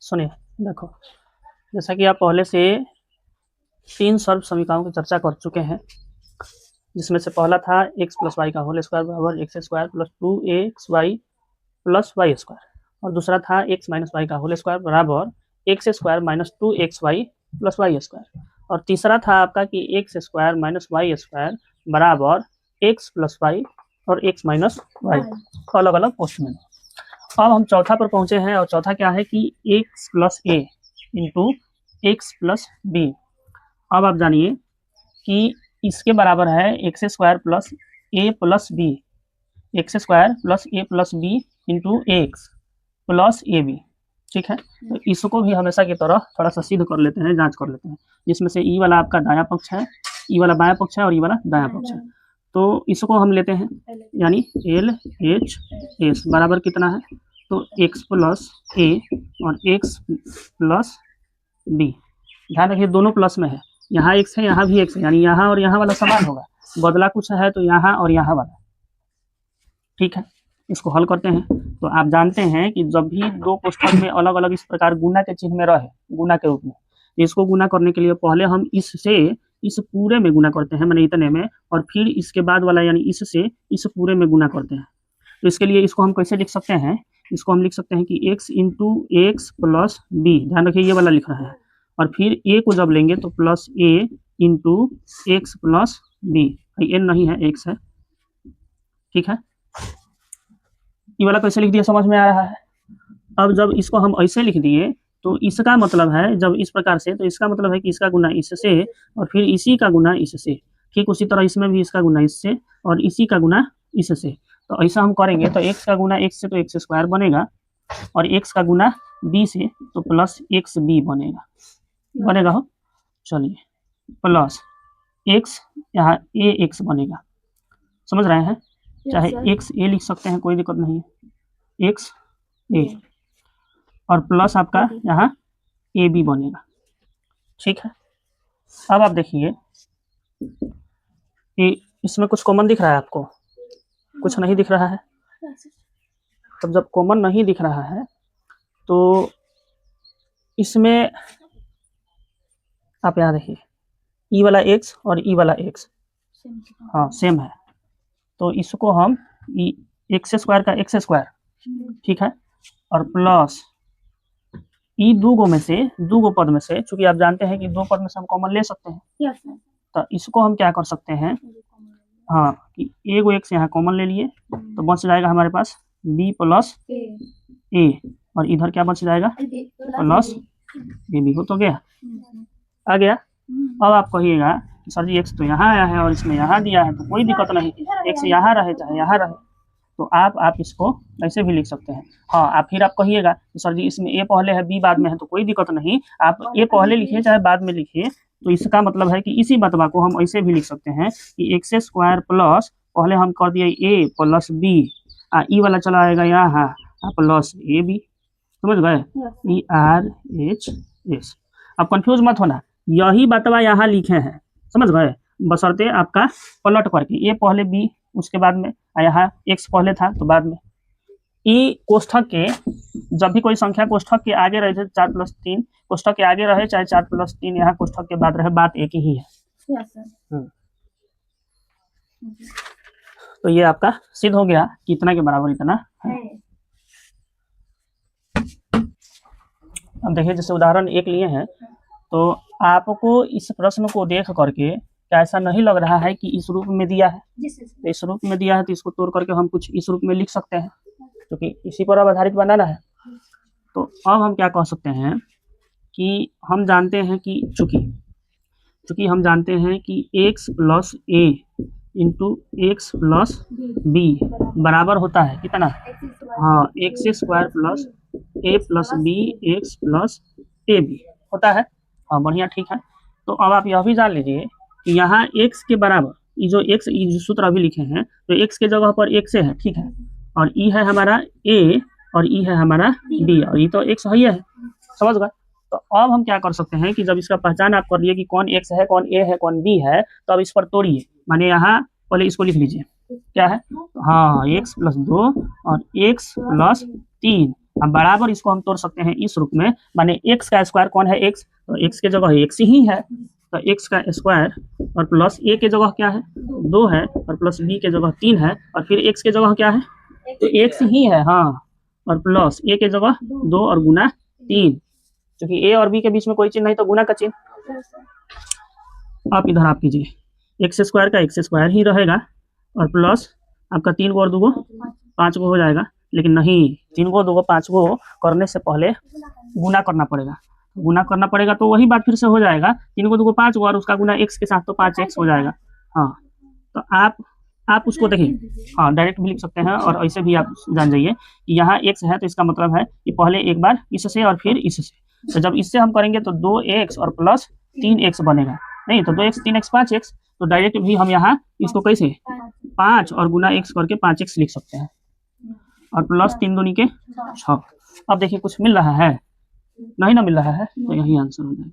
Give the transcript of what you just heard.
सुनिए, देखो, जैसा कि आप पहले से 3 सर्व समीकरणों की चर्चा कर चुके हैं, जिसमें से पहला था x प्लस वाई का होल स्क्वायर बराबर x square plus 2axy plus y square, और दूसरा था x माइनस वाई का होल स्क्वायर बराबर x square minus 2xy plus y square, और तीसरा था आपका कि x square minus y square बराबर एक्स प्लस वाई और एक्स माइनस वाई, अलग अलग पोस्ट में। अब हम चौथा पर पहुंचे हैं, और चौथा क्या है कि x plus a into x plus b. अब आप जानिए कि इसके बराबर है x square plus a plus b, x square plus a plus b into x plus a b. ठीक है, तो इसको भी हमेशा की तरह थोड़ा सा सिद्ध कर लेते हैं, जांच कर लेते हैं, जिसमें से ई वाला आपका दायां पक्ष है, ई वाला बायां पक्ष है और ई वाला दायां पक्ष है। तो इसको हम लेते हैं, यानी एल एच एस बराबर कितना है, तो एक्स प्लस ए और एक्स प्लस बी। ध्यान रखिए दोनों प्लस में है, यहाँ एक्स है यहाँ भी एक्स है, यानी यहाँ और यहाँ वाला समान होगा, बदला कुछ है तो यहाँ और यहाँ वाला। ठीक है, इसको हल करते हैं। तो आप जानते हैं कि जब भी दो कोष्ठक में अलग अलग इस प्रकार गुना के चिन्ह में रहे, गुना के रूप में, इसको गुना करने के लिए पहले हम इससे इस पूरे में गुना करते हैं, मैंने इतने में, और फिर इसके बाद वाला यानी इससे इस पूरे में गुना करते हैं। तो इसके लिए इसको हम कैसे लिख सकते हैं, इसको हम लिख सकते हैं कि x into x plus b, ध्यान रखिए ये वाला लिख रहा है, और फिर a को जब लेंगे तो plus a into x plus b, n नहीं है x है। ठीक है, ये वाला कैसे लिख दिया समझ में आ रहा है। अब जब इसको हम ऐसे लिख दिए तो इसका मतलब है, जब इस प्रकार से, तो इसका मतलब है कि इसका गुना इससे और फिर इसी का गुना इससे, ठीक उसी तरह इसमें भी इसका गुना इससे और इसी का गुना इससे। तो ऐसा हम करेंगे तो x का गुना x से तो एक्स स्क्वायर बनेगा, और x का गुना b से तो प्लस एक्स बी बनेगा हो, चलिए प्लस x यहाँ ए एक्स बनेगा, समझ रहे हैं, चाहे एक्स ए लिख सकते हैं, कोई दिक्कत नहीं है, एक्स ए, और प्लस आपका यहाँ ए बी बनेगा। ठीक है, अब आप देखिए इसमें कुछ कॉमन दिख रहा है आपको, कुछ नहीं दिख रहा है। तब जब कॉमन नहीं दिख रहा है तो इसमें आप यहाँ देखिए ई वाला एक्स और ई वाला एक्स हाँ सेम है, तो इसको हम एक्स स्क्वायर का एक्स स्क्वायर, ठीक है, और प्लस ई दो में से, दो पद में से, चूंकि आप जानते हैं कि दो पद में से हम कॉमन ले सकते हैं, तो इसको हम क्या कर सकते हैं, हाँ कि ए को एक्स यहाँ कॉमन ले लिए तो बच जाएगा हमारे पास बी प्लस ए, और इधर क्या बच जाएगा प्लस ए बी, हो तो गया, आ गया। अब आप कहिएगा सर जी एक्स तो यहाँ आया है और इसमें यहाँ दिया है, तो कोई दिक्कत नहीं, एक्स यहाँ रहे चाहे यहाँ रहे, तो आप इसको ऐसे भी लिख सकते हैं। हाँ, आप फिर आप कहिएगा सर जी इसमें ए पहले है बी बाद में है, तो कोई दिक्कत नहीं, आप ए पहले लिखिए चाहे बाद में लिखिए, तो इसका मतलब है कि इसी बतवा को हम ऐसे भी लिख सकते हैं कि एक्स स्क्वायर प्लस, पहले हम कर दिए ए प्लस बी, ई वाला चला आएगा यहाँ प्लस ए बी, समझ गए, ई आर एच एस। अब कंफ्यूज मत होना, यही बतवा यहाँ लिखे हैं, समझ गए, बशर्ते आपका पलट करके ए पहले बी उसके बाद में, यहाँ एक्स पहले था तो बाद में। ई कोष्ठक के जब भी कोई संख्या कोष्ठक के आगे रहे, 4 + 3 कोष्ठक के आगे रहे चाहे 4 + 3 यहाँ कोष्ठक के बाद रहे, बात एक ही है। तो ये आपका सिद्ध हो गया कि इतना के बराबर इतना है। अब देखिए जैसे उदाहरण 1 लिए हैं, तो आपको इस प्रश्न को देख करके क्या ऐसा नहीं लग रहा है कि इस रूप में दिया है, तो इस रूप में दिया है तो इसको तोड़ करके हम कुछ इस रूप में लिख सकते हैं, क्योंकि इसी पर अब आधारित बनाना है। तो अब हम क्या कह सकते हैं कि हम जानते हैं कि चूंकि हम जानते हैं कि x plus a into x plus b बराबर होता है कितना, हाँ x square plus a plus b x plus a b होता है, हाँ बढ़िया ठीक है। तो अब आप यह भी जान लीजिए कि यहाँ x के बराबर ये जो x जो सूत्र अभी लिखे हैं, तो x के जगह पर x है, ठीक है, और ई है हमारा a और ई है हमारा b, और ये तो x है ही है, समझ गए। तो अब हम क्या कर सकते हैं कि जब इसका पहचान आप कर लिए कि कौन x है कौन a है कौन b है, तो अब इस पर तोड़िए, माने यहाँ पहले इसको लिख लीजिए क्या है, हाँ x + 2 और x + 3 अब बराबर इसको हम तोड़ सकते हैं इस रूप में, माने x का स्क्वायर कौन है x, तो x के जगह x ही है, तो x का स्क्वायर और प्लस a के जगह क्या है 2 है और प्लस b के जगह 3 है और फिर x के जगह क्या है तो x ही है, हाँ, और प्लस a के जगह 2 और गुना 3, क्योंकि a और b के बीच में कोई चिन्ह नहीं तो गुना का चिन्ह। आप इधर आप कीजिए, एक्स स्क्वायर का एक्स स्क्वायर ही रहेगा और प्लस आपका 3 और 2 5 हो जाएगा, लेकिन नहीं 3 2 5 करने से पहले गुना करना पड़ेगा, गुना करना पड़ेगा तो वही बात फिर से हो जाएगा 3 2 5 और उसका गुना x के साथ तो 5x हो जाएगा। हाँ, तो आप उसको देखिए, हाँ डायरेक्ट भी लिख सकते हैं और ऐसे भी आप जान जाइए कि यहाँ x है तो इसका मतलब है कि पहले एक बार इससे और फिर इससे, तो जब इससे हम करेंगे तो 2x और प्लस 3x बनेगा, नहीं तो 2x 3x 5x, तो डायरेक्ट भी हम यहाँ इसको कैसे 5 और गुना x करके 5x लिख सकते हैं और प्लस 3 दूनी के 6। अब देखिए कुछ मिल रहा है, नहीं ना मिल रहा है, तो यही आंसर हो जाएगा।